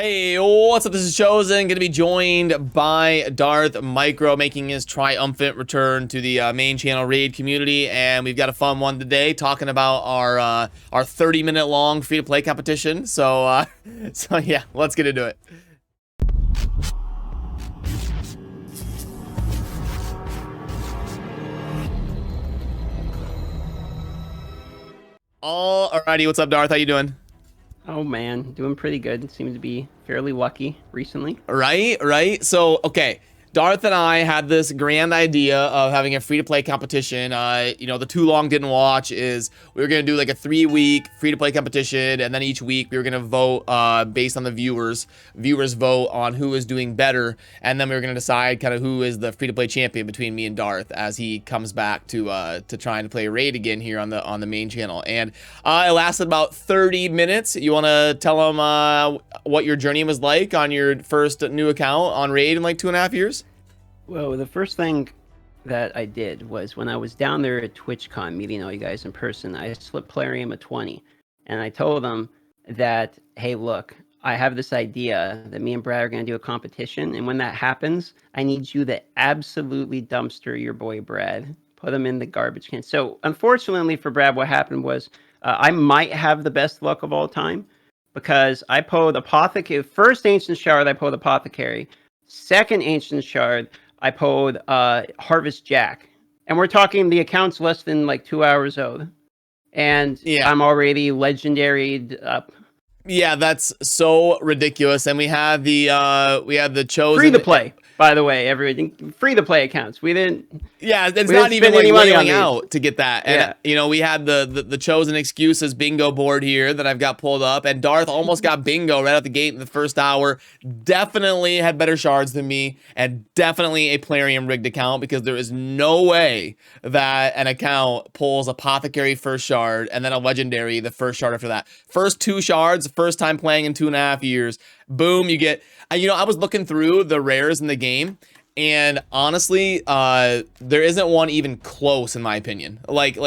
Hey, what's up? This is Chosen, going to be joined by DarthMicro, making his triumphant return to the main channel raid community, and we've got a fun one today, talking about our 30-minute long free-to-play competition. So yeah, let's get into it. Alrighty, what's up, Darth? How you doing? Oh man, doing pretty good. Seems to be fairly lucky recently. Right. So, okay. Darth and I had this grand idea of having a free-to-play competition. The too long didn't watch is we were going to do like a 3-week free-to-play competition, and then each week we were going to vote based on the viewers vote on who is doing better, and then we were going to decide kind of who is the free-to-play champion between me and Darth as he comes back to trying to play raid again here on the main channel. And it lasted about 30 minutes. You want to tell them what your journey was like on your first new account on raid in like 2.5 years? Well, the first thing that I did was when I was down there at TwitchCon meeting all you guys in person, I slipped Plarium a 20, and I told them that, hey, look, I have this idea that me and Brad are going to do a competition, and when that happens, I need you to absolutely dumpster your boy Brad, put him in the garbage can. So, unfortunately for Brad, what happened was I might have the best luck of all time, because I pulled Apothecary. First Ancient Shard, I pulled Apothecary. Second Ancient Shard, I pulled Harvest Jack. And we're talking the account's less than like 2 hours old. And yeah, I'm already legendaried up. Yeah, that's so ridiculous. And we had the Chosen free to play, by the way, everything free to play accounts. We didn't. Yeah, it's not even like laying out to get that. And yeah. We had the Chosen Excuses bingo board here that I've got pulled up, and Darth almost got bingo right out the gate in the first hour. Definitely had better shards than me, and definitely a Plarium rigged account, because there is no way that an account pulls Apothecary first shard and then a Legendary the first shard after that. First 2 shards, first time playing in 2.5 years. Boom, you get. I was looking through the rares in the game, and honestly, there isn't one even close in my opinion. Like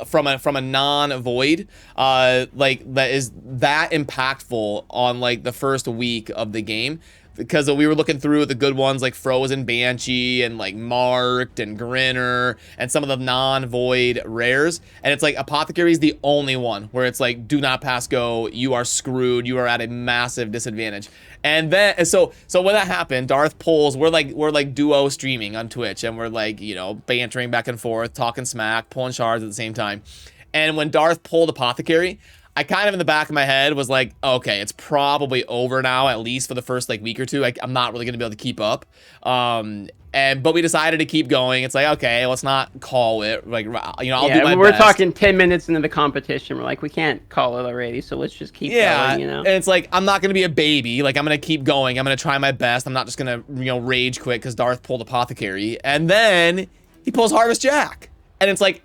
from a non-void, like that is that impactful on like the first week of the game. Because we were looking through the good ones like Frozen Banshee and like Marked and Grinner and some of the non-void rares, and it's like Apothecary is the only one where it's like do not pass go, you are screwed, you are at a massive disadvantage. And then so when that happened, Darth pulls, we're like duo streaming on Twitch, and we're like, bantering back and forth, talking smack, pulling shards at the same time. And when Darth pulled Apothecary, I kind of in the back of my head was like, okay, it's probably over now, at least for the first like week or two. I'm not really gonna be able to keep up. But we decided to keep going. It's like, okay, let's not call it. Like, I'll do my best. We're talking 10 minutes into the competition. We're like, we can't call it already, so let's just keep going, And it's like, I'm not gonna be a baby. Like, I'm gonna keep going. I'm gonna try my best. I'm not just gonna, rage quit because Darth pulled Apothecary, and then he pulls Harvest Jack, and it's like,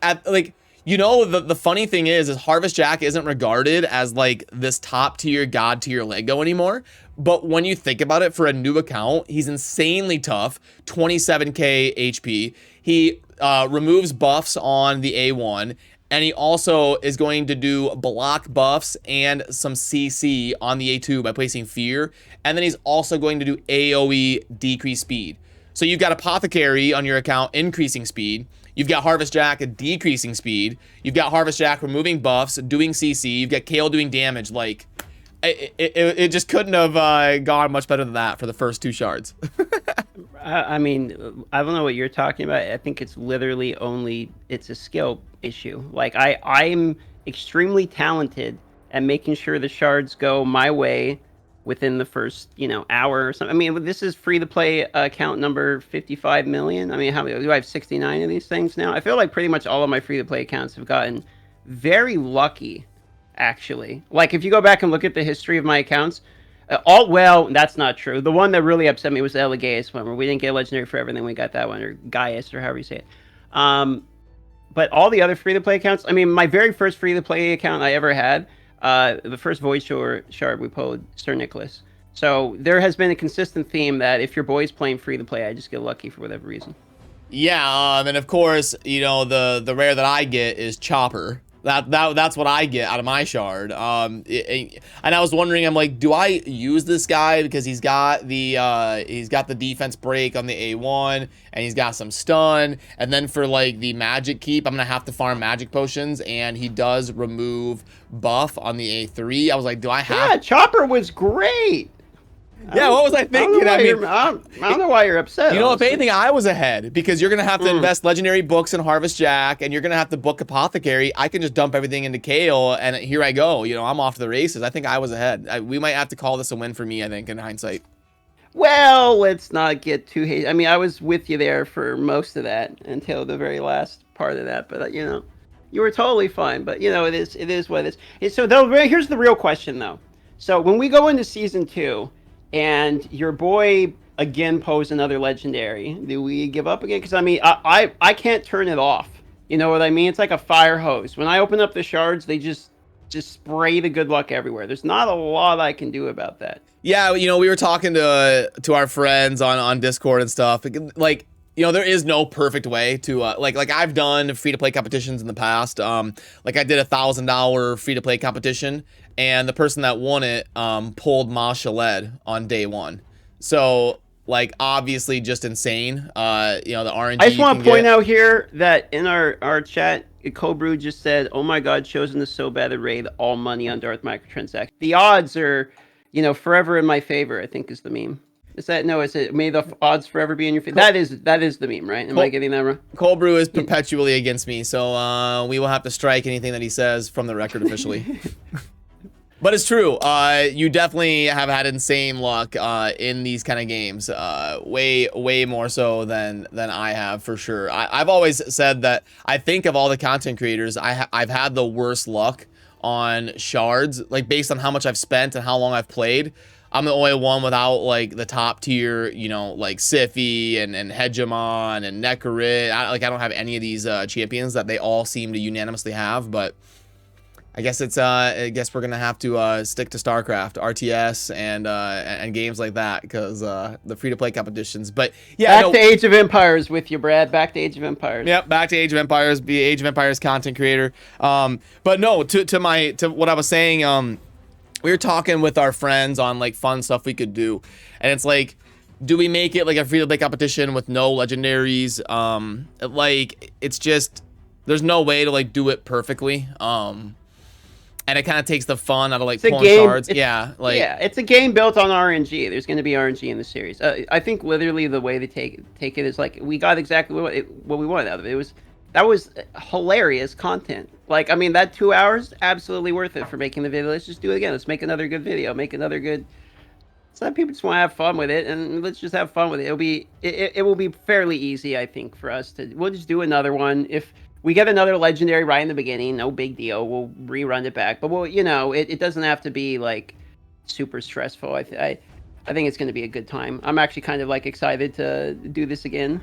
the funny thing is Harvest Jack isn't regarded as like this top tier god tier Lego anymore. But when you think about it, for a new account, he's insanely tough, 27k HP. He removes buffs on the A1, and he also is going to do block buffs and some CC on the A2 by placing Fear. And then he's also going to do AoE decrease speed. So you've got Apothecary on your account increasing speed. You've got Harvest Jack decreasing speed. You've got Harvest Jack removing buffs, doing CC. You've got Kale doing damage. Like, it just couldn't have gone much better than that for the first 2 shards. I mean, I don't know what you're talking about. I think it's literally it's a skill issue. Like, I'm extremely talented at making sure the shards go my way within the first, hour or something. I mean, this is free to play account number 55 million. I mean, how many do I have? 69 of these things now. I feel like pretty much all of my free to play accounts have gotten very lucky, actually. Like, if you go back and look at the history of my accounts, well, that's not true. The one that really upset me was the Elgato one, where we didn't get a legendary for everything. We got that one, or Gaius, or however you say it. But all the other free to play accounts, I mean, my very first free to play account I ever had, the first Void Shard we pulled Sir Nicholas. So there has been a consistent theme that if your boy's playing free to play, I just get lucky for whatever reason. Yeah, and of course, the rare that I get is Chopper. That's what I get out of my shard. And I was wondering, I'm like, do I use this guy because he's got the defense break on the A1 and he's got some stun, and then for like the magic keep, I'm gonna have to farm magic potions, and he does remove buff on the A3. I was like, do I have? Yeah, Chopper was great. Yeah, what was I thinking? I don't know why you're upset. You know, if anything, I was ahead, because you're gonna have to invest legendary books in Harvest Jack, and you're gonna have to book Apothecary. I can just dump everything into Kale, and here I go. You know, I'm off to the races. I think I was ahead. We might have to call this a win for me, I think, in hindsight. Well, let's not get too hasty. I mean, I was with you there for most of that until the very last part of that, but you know, you were totally fine. But you know, it is what it is. So here's the real question, though. So when we go into season 2. And your boy again posed another legendary, do we give up again? Because I mean, I can't turn it off. You know what I mean? It's like a fire hose. When I open up the shards, they just spray the good luck everywhere. There's not a lot I can do about that. Yeah, you know, we were talking to our friends on Discord and stuff. Like, you know, there is no perfect way to like I've done free-to-play competitions in the past. Like I did a $1,000 free-to-play competition, and the person that won it pulled Ma Shaled on day 1. So like obviously just insane. You know, the RNG. I just want to point out here that in our chat, Cobrew just said, "Oh my God, Chosen is so bad to raid all money on DarthMicro transaction." The odds are, you know, forever in my favor, I think is the meme. Is that is it? May the odds forever be in your favor. That is the meme, right? Am I getting that wrong? Cold Brew is perpetually against me, so we will have to strike anything that he says from the record officially. But it's true. You definitely have had insane luck in these kind of games. Way more so than I have, for sure. I've always said that I think of all the content creators, I've had the worst luck on shards, like based on how much I've spent and how long I've played. I'm the only one without like the top tier, you know, like Sify and Hegemon and Nekarit. I don't have any of these champions that they all seem to unanimously have, but I guess I guess we're gonna have to stick to StarCraft, RTS, and games like that, because the free-to-play competitions. But yeah, back to Age of Empires with you, Brad. Back to Age of Empires. Yep, back to Age of Empires. Be Age of Empires content creator. But no, to what I was saying. We were talking with our friends on like fun stuff we could do, and it's like, do we make it like a free-to-play competition with no legendaries? Like it's just, there's no way to like do it perfectly. And it kind of takes the fun out of like pulling shards. Yeah, like it's a game built on RNG. There's going to be RNG in the series. I think literally the way to take it is like, we got exactly what we wanted out of it. That was hilarious content. Like, I mean, that 2 hours, absolutely worth it for making the video. Let's just do it again. Let's make another good video. Make another good. Some people just want to have fun with it, and let's just have fun with it. It will be fairly easy, I think, for us to. We'll just do another one. If we get another legendary right in the beginning, no big deal. We'll rerun it back. But we'll, you know, it doesn't have to be like super stressful. I think it's going to be a good time. I'm actually kind of like excited to do this again.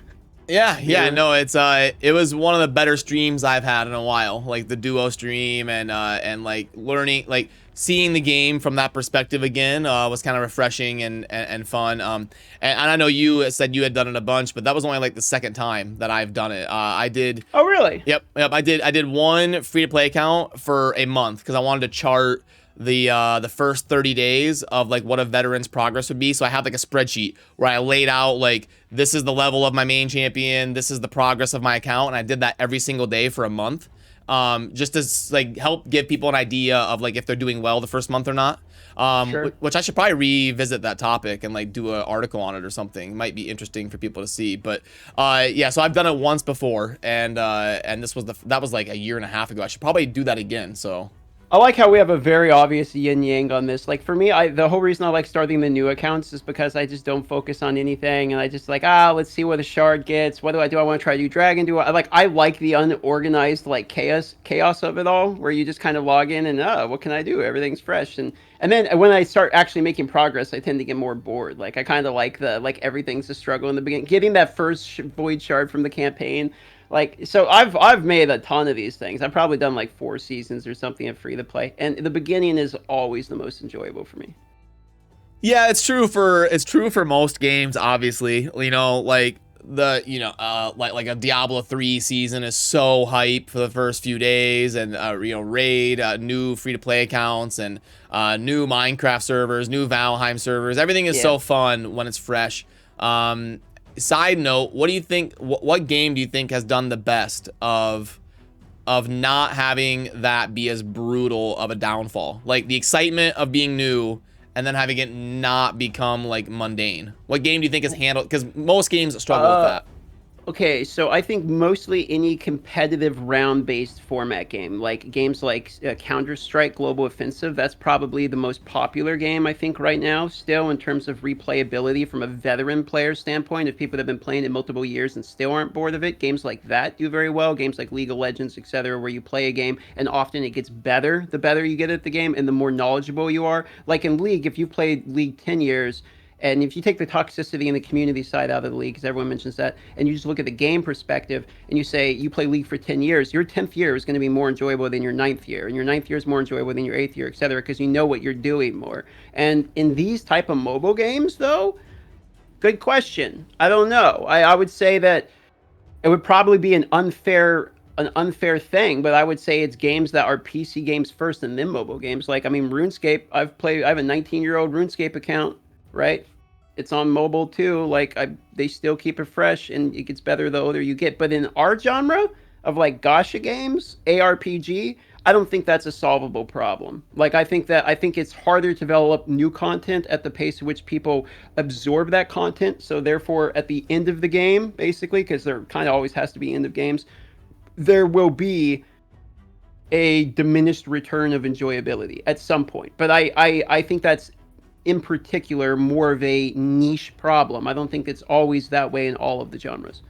Yeah, no, it was one of the better streams I've had in a while, like the duo stream, and like learning, like seeing the game from that perspective again was kind of refreshing and fun. And I know you said you had done it a bunch, but that was only like the second time that I've done it. I did. Oh, really? Yep. I did one free-to-play account for a month because I wanted to chart the first 30 days of like what a veteran's progress would be. So I had like a spreadsheet where I laid out like, this is the level of my main champion, this is the progress of my account, and I did that every single day for a month, just to like help give people an idea of like if they're doing well the first month or not. Sure. Which I should probably revisit that topic and like do an article on it or something. It might be interesting for people to see. But yeah, so I've done it once before, and that was like a year and a half ago. I should probably do that again. So I like how we have a very obvious yin yang on this. Like for me, the whole reason I like starting the new accounts is because I just don't focus on anything, and I just like, let's see what the shard gets. What do? I want to try to do dragon. I like the unorganized like chaos of it all, where you just kind of log in and what can I do? Everything's fresh, and then when I start actually making progress, I tend to get more bored. Like I kind of like everything's a struggle in the beginning. Getting that first void shard from the campaign. Like, so I've made a ton of these things. I've probably done like 4 seasons or something of free to play, and the beginning is always the most enjoyable for me. Yeah, it's true for most games, obviously. You know, like the like a Diablo 3 season is so hype for the first few days, and raid, new free-to-play accounts, and new Minecraft servers, new Valheim servers. Everything is so fun when it's fresh. Side note, what do you think, what game do you think has done the best of not having that be as brutal of a downfall? Like the excitement of being new and then having it not become like mundane. What game do you think has handled, because most games struggle with that? Okay, so I think mostly any competitive round-based format game, like games like Counter-Strike Global Offensive, that's probably the most popular game, I think, right now, still, in terms of replayability from a veteran player standpoint, of people that have been playing it multiple years and still aren't bored of it. Games like that do very well. Games like League of Legends, etc., where you play a game, and often it gets better the better you get at the game and the more knowledgeable you are. Like in League, if you played League 10 years, and if you take the toxicity and the community side out of the league, because everyone mentions that, and you just look at the game perspective, and you say you play League for 10 years, your 10th year is going to be more enjoyable than your 9th year, and your 9th year is more enjoyable than your 8th year, etc., because you know what you're doing more. And in these type of mobile games, though, good question. I don't know. I would say that it would probably be an unfair thing, but I would say it's games that are PC games first and then mobile games. Like, I mean, RuneScape, I have a 19-year-old RuneScape account, right? It's on mobile too. Like, they still keep it fresh, and it gets better the older you get. But in our genre of like gacha games, ARPG, I don't think that's a solvable problem. Like, I think it's harder to develop new content at the pace at which people absorb that content. So therefore, at the end of the game, basically, because there kind of always has to be end of games, there will be a diminished return of enjoyability at some point. But I think that's, in particular, more of a niche problem. I don't think it's always that way in all of the genres.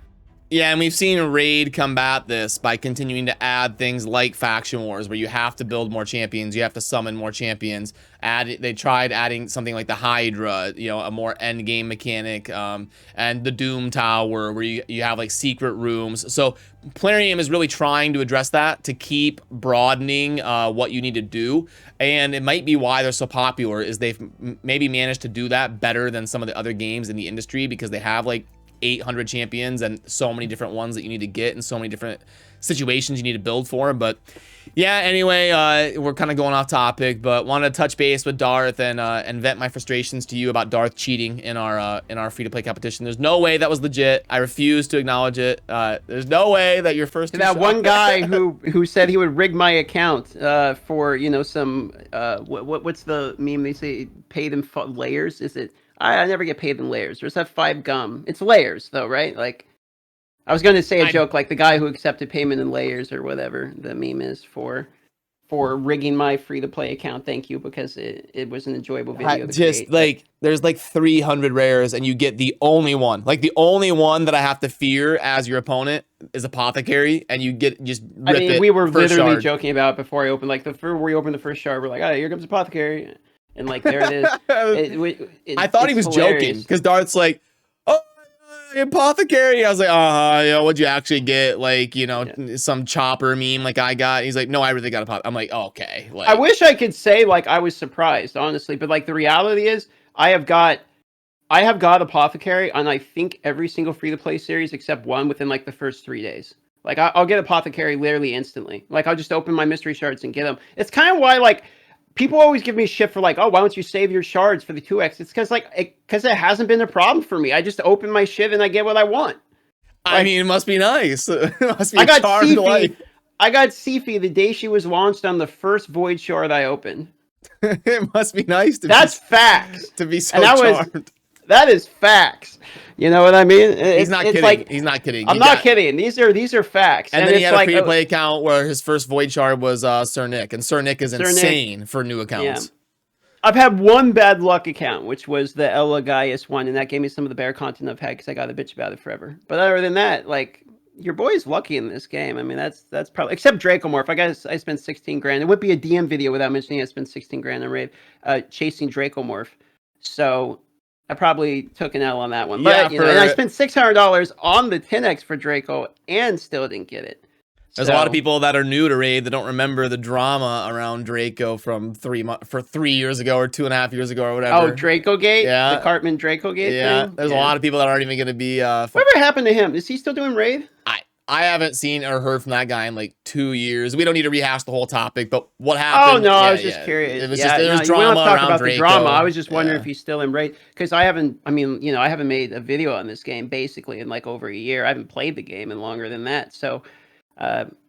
Yeah, and we've seen Raid combat this by continuing to add things like Faction Wars, where you have to build more champions, you have to summon more champions. They tried adding something like the Hydra, a more end game mechanic, and the Doom Tower, where you have like secret rooms. So Plarium is really trying to address that, to keep broadening what you need to do. And it might be why they're so popular, is they've maybe managed to do that better than some of the other games in the industry, because they have like 800 champions and so many different ones that you need to get, and so many different situations you need to build for. But yeah, anyway, we're kind of going off topic, but wanted to touch base with Darth and vent my frustrations to you about Darth cheating in our free-to-play competition. There's no way that was legit. I refuse to acknowledge it. There's no way that your first that one guy who said he would rig my account for some what's the meme they say, pay them layers? Is it? I never get paid in layers. There's that 5 gum. It's layers, though, right? Like, I was going to say a joke like the guy who accepted payment in layers, or whatever the meme is, for rigging my free-to-play account. Thank you, because it was an enjoyable video to just create. Like, there's like 300 rares, and you get the only one. Like, the only one that I have to fear as your opponent is Apothecary, and you get just rip it. I mean, we were literally shard. Joking about it before I opened. Like, we opened the first shard, we're like, oh, here comes Apothecary. And like, there it is. I thought he was hilarious. joking, because Darth's like, oh, Apothecary. I was like, what'd you actually get? Like, some chopper meme like I got. He's like, no, I really got Apothecary. I'm like, oh, okay. Like, I wish I could say like I was surprised, honestly, but like the reality is, I have got Apothecary on I think every single free-to-play series except one within like the first 3 days. Like, I'll get Apothecary literally instantly. Like, I'll just open my mystery shards and get them. It's kind of why, like, people always give me shit for like, oh, why don't you save your shards for the 2x? It's because it hasn't been a problem for me. I just open my shit and I get what I want. Like, I mean, it must be nice. It must be I got Sifi the day she was launched on the first Void shard I opened. It must be nice to That's facts. To be so charmed. That is facts. You know what I mean? He's not kidding. Like, he's not kidding. I'm not kidding. These are facts. And then he had a free-to-play account where his first Void shard was Sir Nick, and Sir Nick is insane for new accounts. Yeah. I've had one bad luck account, which was the Ella Gaius one, and that gave me some of the bear content I've had because I got a bitch about it forever. But other than that, like, your boy's lucky in this game. I mean, that's probably, except Dracomorph. I spent 16 grand. It wouldn't be a DM video without mentioning I spent 16 grand on raid chasing Dracomorph. So I probably took an L on that one. But, and I spent $600 on the 10x for Draco and still didn't get it. There's a lot of people that are new to Raid that don't remember the drama around Draco from 3 years ago or 2.5 years ago or whatever. Oh, Draco Gate? Yeah. The Cartman Draco Gate thing? There's a lot of people that aren't even going to be... Whatever happened to him? Is he still doing Raid? I haven't seen or heard from that guy in like 2 years. We don't need to rehash the whole topic, but what happened? Oh, no, I was just curious. It was just, there was drama around Draco. The drama. I was just wondering if he's still in Raid. Because I haven't made a video on this game basically in like over a year. I haven't played the game in longer than that. So...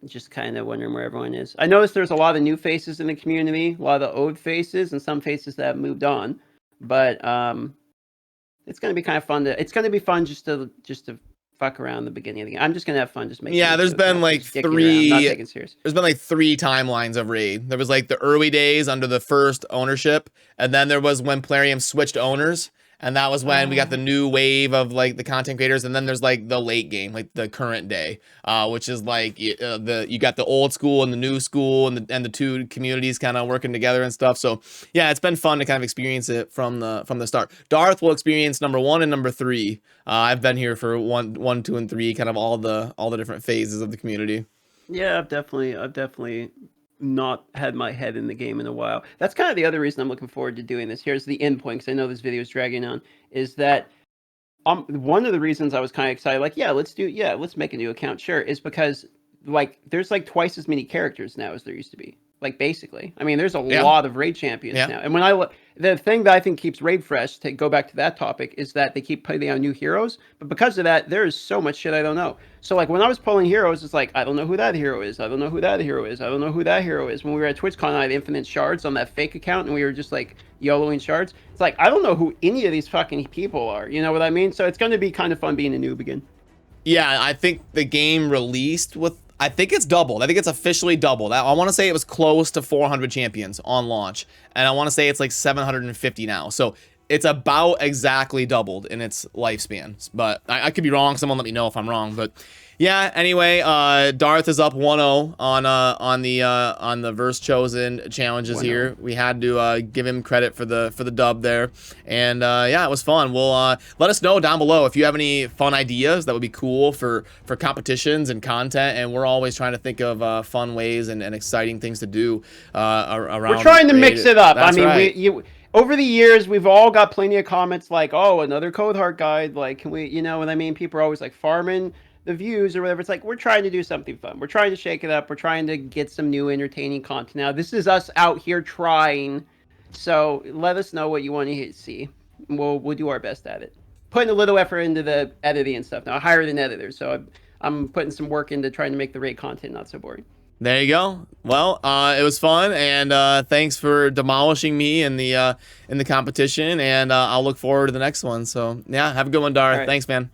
just kind of wondering where everyone is. I noticed there's a lot of new faces in the community, a lot of the old faces, and some faces that have moved on. But it's gonna be kind of fun it's gonna be fun just to fuck around the beginning of the game. I'm just gonna have fun just making. Yeah, there's been like three. Not taking serious. There's been like 3 timelines of Raid. There was like the early days under the first ownership, and then there was when Plarium switched owners. And that was when we got the new wave of like the content creators, and then there's like the late game, like the current day, which is like you got the old school and the new school, and the 2 communities kind of working together and stuff. So yeah, it's been fun to kind of experience it from the start. Darth will experience number 1 and number 3. I've been here for 1, 2, and 3, kind of all the different phases of the community. Yeah, I've definitely not had my head in the game in a while. That's kind of the other reason I'm looking forward to doing this. Here's the end point, because I know this video is dragging on, is that one of the reasons I was kind of excited, like, let's make a new account, sure, is because like there's like twice as many characters now as there used to be. Like basically, I mean, there's a lot of Raid champions now. And when the thing that I think keeps Raid fresh, to go back to that topic, is that they keep putting out new heroes. But because of that, there is so much shit I don't know. So like when I was pulling heroes, it's like, I don't know who that hero is. I don't know who that hero is. I don't know who that hero is. When we were at TwitchCon, I had infinite shards on that fake account, and we were just like YOLOing shards. It's like, I don't know who any of these fucking people are. You know what I mean? So it's going to be kind of fun being a noob again. Yeah, I think the game released with... I think it's doubled. I think it's officially doubled. I want to say it was close to 400 champions on launch, and I want to say it's like 750 now. So it's about exactly doubled in its lifespan. But I could be wrong. Someone let me know if I'm wrong. But yeah, anyway, Darth is up 1-0 on the verse chosen challenges here. We had to give him credit for the dub there, and yeah, it was fun. We'll let us know down below if you have any fun ideas that would be cool for competitions and content. And we're always trying to think of fun ways and exciting things to do around. We're trying to mix it up. That's right. Over the years, we've all got plenty of comments like, "Oh, another Code Heart guide." Like, can we? You know what I mean? People are always like farming the views or whatever. It's like, we're trying to do something fun. We're trying to shake it up. We're trying to get some new entertaining content. Now, this is us out here trying. So let us know what you want to see. We'll do our best at it. Putting a little effort into the editing and stuff. Now, I hired an editor, so I'm putting some work into trying to make the Raid content not so boring. There you go. Well, it was fun, and thanks for demolishing me in the competition, and I'll look forward to the next one. So yeah, have a good one, Darth. Right. Thanks, man.